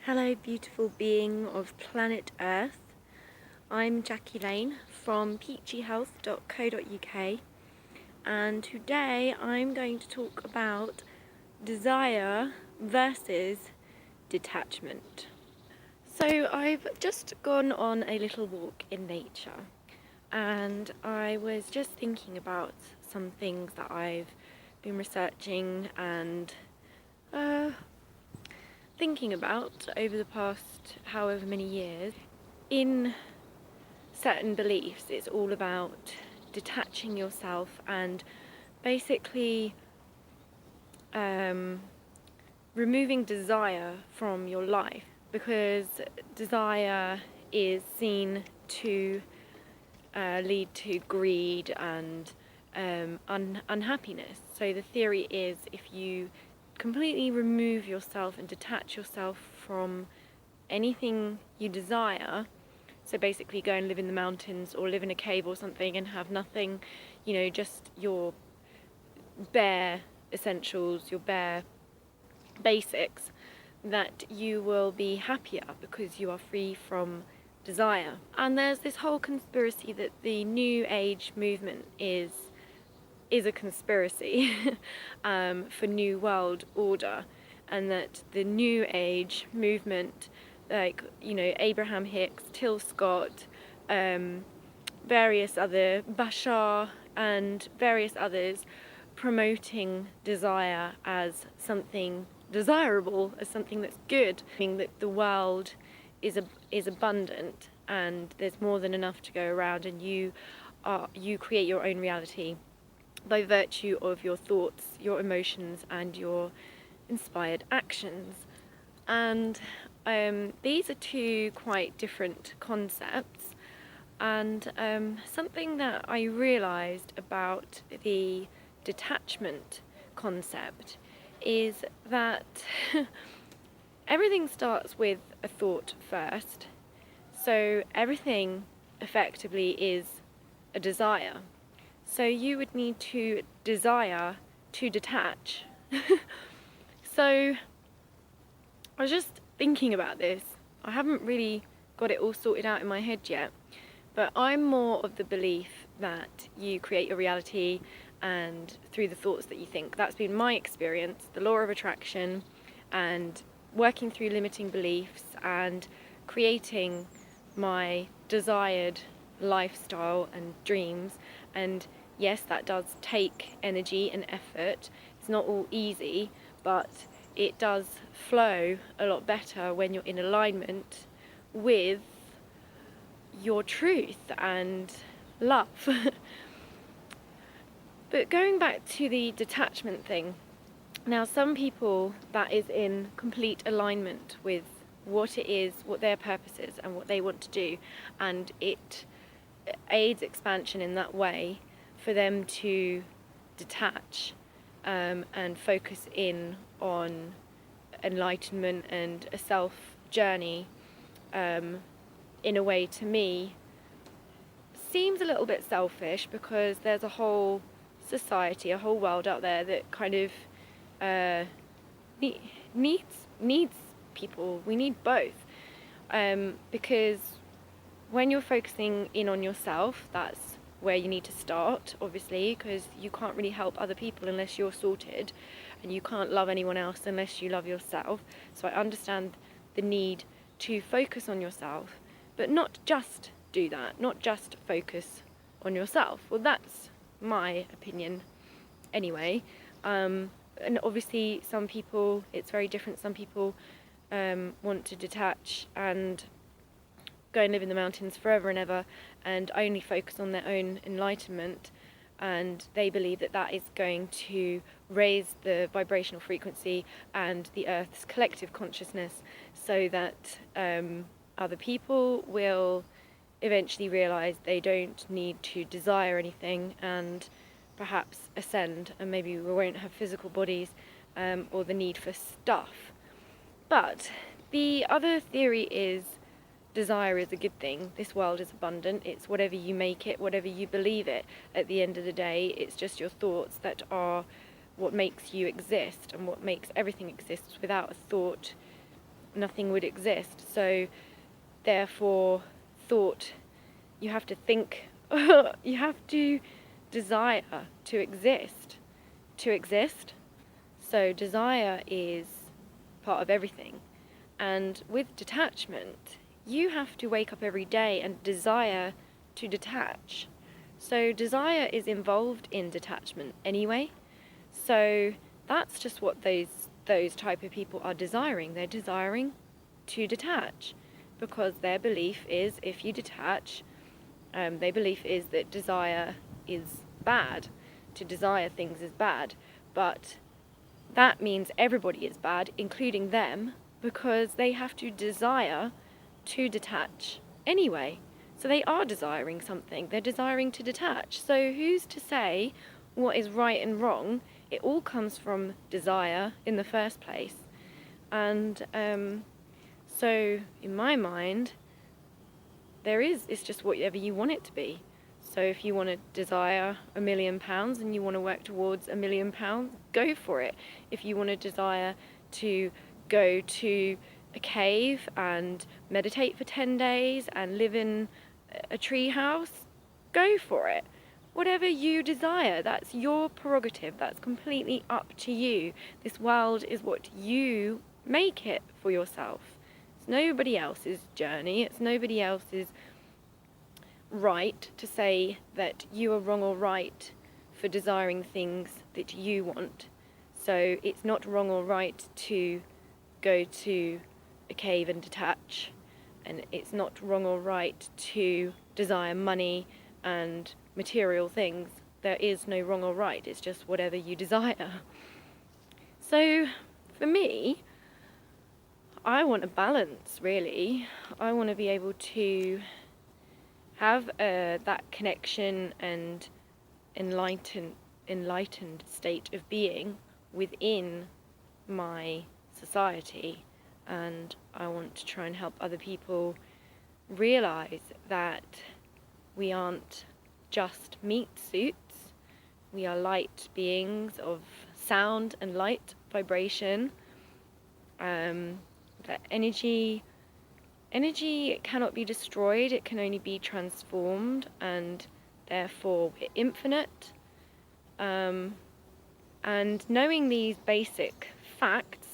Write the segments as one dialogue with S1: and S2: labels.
S1: Hello, beautiful being of planet Earth. I'm Jackie Lane from peachyhealth.co.uk, and today I'm going to talk about desire versus detachment. So, I've just gone on a little walk in nature, and I was just thinking about some things that I've been researching and thinking about over the past however many years. In certain beliefs, it's all about detaching yourself and basically removing desire from your life, because desire is seen to lead to greed and unhappiness. So the theory is, if you completely remove yourself and detach yourself from anything you desire, so basically go and live in the mountains or live in a cave or something and have nothing, just your bare essentials, your bare basics, that you will be happier because you are free from desire. And there's this whole conspiracy that the New Age movement is a conspiracy for New World Order, and that the New Age movement, like Abraham Hicks, Till Scott, various other Bashar and various others, promoting desire as something desirable, as something that's good, meaning that the world is abundant and there's more than enough to go around, and you create your own reality by virtue of your thoughts, your emotions, and your inspired actions. And these are two quite different concepts. And something that I realised about the detachment concept is that everything starts with a thought first. So everything effectively is a desire. So you would need to desire to detach. So I was just thinking about this. I haven't really got it all sorted out in my head yet, but I'm more of the belief that you create your reality and through the thoughts that you think. That's been my experience, the law of attraction, and working through limiting beliefs and creating my desired lifestyle and dreams. And yes, that does take energy and effort. It's not all easy, but it does flow a lot better when you're in alignment with your truth and love. But going back to the detachment thing, now some people, that is in complete alignment with what it is, what their purpose is and what they want to do, and it aids expansion in that way for them to detach and focus in on enlightenment and a self journey, in a way, to me seems a little bit selfish, because there's a whole society, a whole world out there that kind of needs people. We need both, because when you're focusing in on yourself, that's where you need to start, obviously, because you can't really help other people unless you're sorted, and you can't love anyone else unless you love yourself. So I understand the need to focus on yourself, but not just do that, not just focus on yourself. Well, that's my opinion anyway. And obviously some people, it's very different. Some people want to detach and go and live in the mountains forever and ever and only focus on their own enlightenment, and they believe that that is going to raise the vibrational frequency and the Earth's collective consciousness, so that other people will eventually realise they don't need to desire anything and perhaps ascend, and maybe we won't have physical bodies or the need for stuff. But the other theory is desire is a good thing. This world is abundant. It's whatever you make it, whatever you believe it. At the end of the day, it's just your thoughts that are what makes you exist, and what makes everything exist. Without a thought, nothing would exist. So therefore, thought, you have to think, you have to desire to exist. To exist. So desire is part of everything. And with detachment, you have to wake up every day and desire to detach. So desire is involved in detachment anyway. So that's just what those type of people are desiring. They're desiring to detach, because their belief is if you detach, their belief is that desire is bad. To desire things is bad. But that means everybody is bad, including them, because they have to desire to detach anyway. So they are desiring something. They're desiring to detach. So who's to say what is right and wrong? It all comes from desire in the first place. And so in my mind, it's just whatever you want it to be. So if you want to desire £1 million and you want to work towards £1 million, go for it. If you want to desire to go to a cave and meditate for 10 days and live in a tree house, go for it. Whatever you desire, that's your prerogative. That's completely up to you. This world is what you make it for yourself. It's nobody else's journey. It's nobody else's right to say that you are wrong or right for desiring things that you want. So it's not wrong or right to go to a cave and detach, and it's not wrong or right to desire money and material things. There is no wrong or right, it's just whatever you desire. So for me, I want a balance, really. I want to be able to have that connection and enlightened state of being within my society, and I want to try and help other people realize that we aren't just meat suits. We are light beings of sound and light vibration. That energy cannot be destroyed, it can only be transformed, and therefore we're infinite. And knowing these basic facts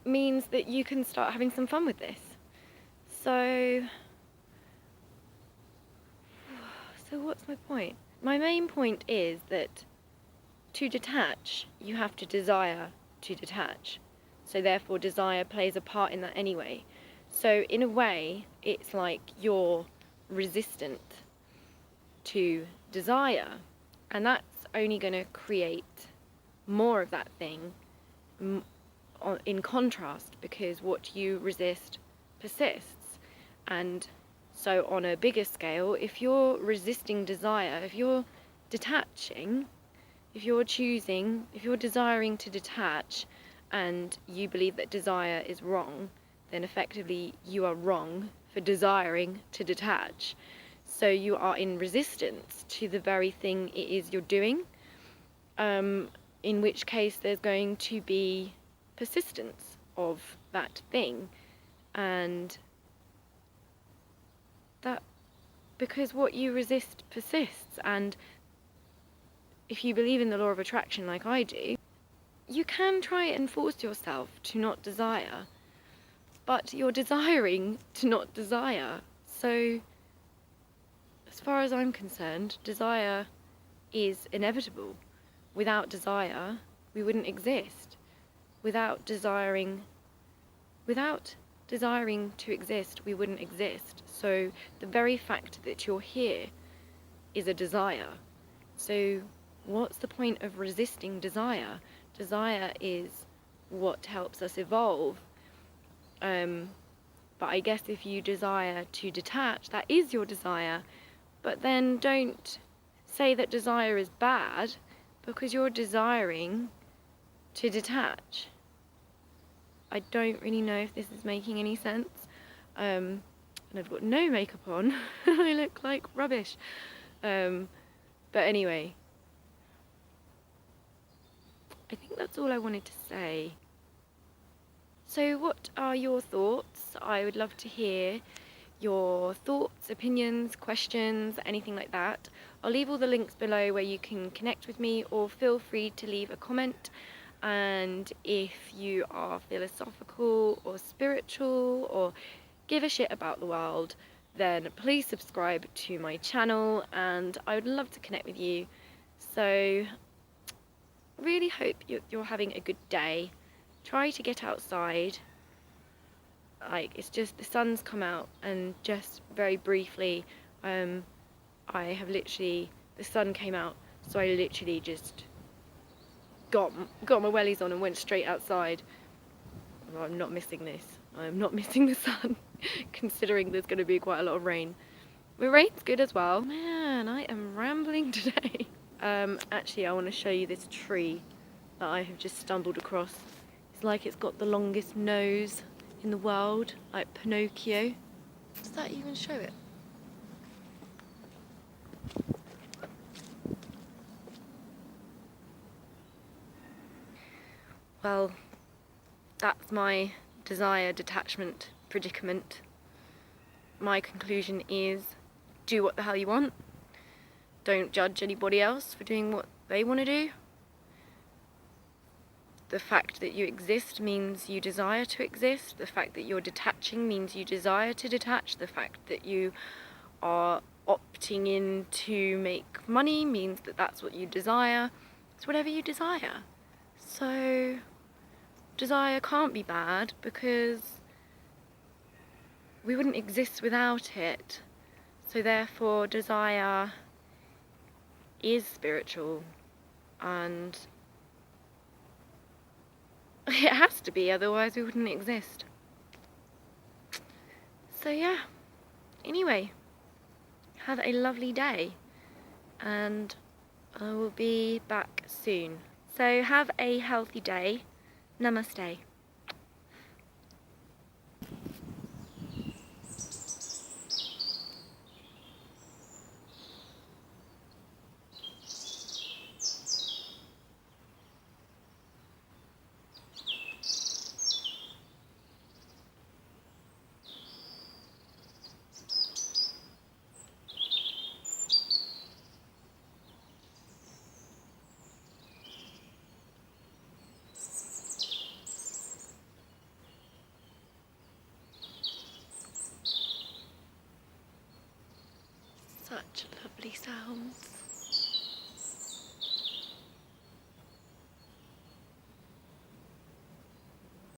S1: means that you can start having some fun with this. So what's my point? My main point is that to detach, you have to desire to detach. So therefore desire plays a part in that anyway. So in a way, it's like you're resistant to desire, and that's only going to create more of that thing in contrast, because what you resist persists. And so on a bigger scale, if you're resisting desire, if you're detaching, if you're desiring to detach, and you believe that desire is wrong, then effectively you are wrong for desiring to detach. So you are in resistance to the very thing it is you're doing, in which case there's going to be persistence of that thing. And that, because what you resist persists, and if you believe in the law of attraction like I do, you can try and force yourself to not desire, but you're desiring to not desire. So, as far as I'm concerned, desire is inevitable. Without desire, we wouldn't exist. Without desiring to exist, we wouldn't exist. So, the very fact that you're here is a desire. So, what's the point of resisting desire? Desire is what helps us evolve. But I guess if you desire to detach, that is your desire. But then don't say that desire is bad, because you're desiring to detach. I don't really know if this is making any sense. And I've got no makeup on. I look like rubbish. But anyway, I think that's all I wanted to say. So what are your thoughts? I would love to hear your thoughts, opinions, questions, anything like that. I'll leave all the links below where you can connect with me, or feel free to leave a comment. And if you are philosophical or spiritual or give a shit about the world, then please subscribe to my channel and I would love to connect with you. So really hope you're having a good day. Try to get outside. Like, it's just the sun's come out, and just very briefly, I have literally, the sun came out, so I literally just got my wellies on and went straight outside. Well, I'm not missing this. I'm not missing the sun, considering there's going to be quite a lot of rain. The rain's good as well. Man, I am rambling today. Actually, I want to show you this tree that I have just stumbled across. It's like it's got the longest nose in the world, like Pinocchio. Does that even show it? Well, that's my desire detachment predicament. My conclusion is, do what the hell you want. Don't judge anybody else for doing what they want to do. The fact that you exist means you desire to exist. The fact that you're detaching means you desire to detach. The fact that you are opting in to make money means that that's what you desire. It's whatever you desire. So desire can't be bad, because we wouldn't exist without it. So therefore desire is spiritual, and it has to be, otherwise we wouldn't exist. So yeah, anyway, have a lovely day, and I will be back soon. So have a healthy day. Namaste. Such lovely sounds.